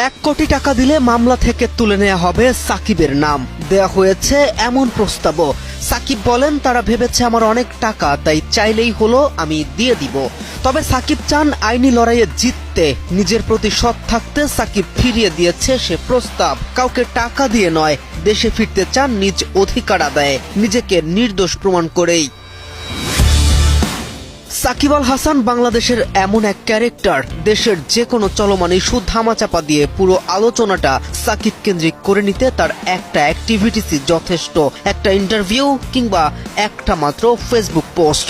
1 কোটি টাকা দিলে মামলা থেকে তুলে নেওয়া হবে সাকিবের নাম। দেয়া হয়েছে এমন প্রস্তাবও। সাকিব বলেন, তারা ভেবেছে আমার অনেক টাকা, তাই চাইলেই হলো আমি দিয়ে দিব। তবে সাকিব চান আইনি লড়াইয়ে জিততে। নিজের প্রতি সৎ থাকতে সাকিব ফিরিয়ে দিয়েছে সে প্রস্তাব। কাউকে টাকা দিয়ে নয়, দেশে ফিরতে চান নিজ অধিকার আদায়ে, নিজেকে নির্দোষ প্রমাণ করেই। সাকিব আল হাসান বাংলাদেশের এমন এক ক্যারেক্টার, দেশের যে কোনো চলমান ইস্যু ধামাচাপা দিয়ে পুরো আলোচনাটা সাকিব কেন্দ্রিক করে নিতে তার একটা অ্যাক্টিভিটিসই যথেষ্ট। একটা ইন্টারভিউ কিংবা একটা মাত্র ফেসবুক পোস্ট।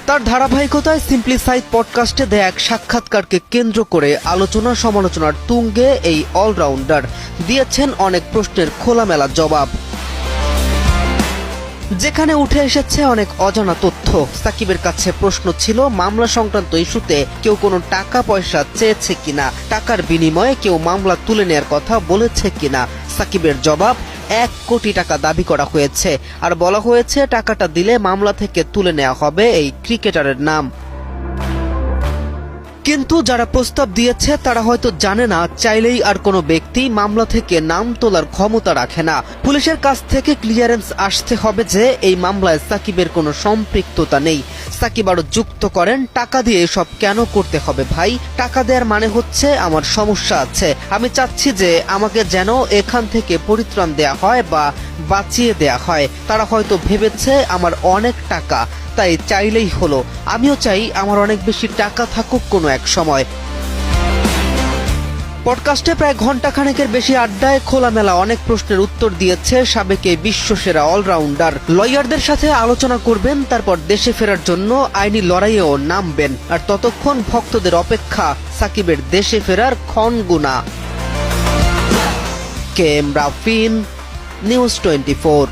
তার ধারাবাহিকতায় সিম্পলি সাইদ পডকাস্টে দেয়া এক সাক্ষাৎকারকে কেন্দ্র করে আলোচনা সমালোচনার তুঙ্গে এই অলরাউন্ডার দিয়েছেন অনেক প্রশ্নের খোলামেলা জবাব, যেখানে উঠে এসেছে অনেক অজানা তথ্য। সাকিবের কাছে প্রশ্ন ছিল, মামলা সংক্রান্ত ইস্যুতে কেউ কোনো টাকা পয়সা চেয়েছে কিনা, টাকার বিনিময়ে কেউ মামলা তুলে নেওয়ার কথা বলেছে কিনা। সাকিবের জবাব, 1 কোটি টাকা দাবি করা হয়েছে, আর বলা হয়েছে টাকাটা দিলে মামলা থেকে তুলে নেওয়া হবে এই ক্রিকেটারের নাম। কিন্তু যারা প্রস্তাব দিয়েছে তারা হয়তো জানে না, চাইলেই আর কোনো ব্যক্তি মামলা থেকে নাম তোলার ক্ষমতা রাখে না। পুলিশের কাছ থেকে ক্লিয়ারেন্স আসতে হবে যে এই মামলায় সাকিবের কোনো সম্পৃক্ততা নেই। সাকিব আরো যুক্ত করেন, টাকা দিয়ে এসব কেন করতে হবে ভাই? টাকা দেওয়ার মানে হচ্ছে আমার সমস্যা আছে, আমি চাচ্ছি যে আমাকে যেন এখান থেকে পরিত্রাণ দেয়া হয় বা বাঁচিয়ে দেয়া হয়। তারা হয়তো ভেবেছে আমার অনেক টাকা, তাই চাইলেই হলো। আমিও চাই আমার অনেক বেশি টাকা থাকুক কোনো এক সময়। পডকাস্টে প্রায় ঘণ্টাখানেকের বেশি আড্ডায় খোলামেলা অনেক প্রশ্নের উত্তর দিয়েছে সাবেক এই বিশ্বসেরা অলরাউন্ডার। লয়ারদের সাথে আলোচনা করবেন, তারপর দেশে ফেরার জন্য আইনি লড়াইয়েও নামবেন। আর ততক্ষণ ভক্তদের অপেক্ষা সাকিবের দেশে ফেরার ক্ষণগুনা। কে এম রাফিন, নিউজ 24।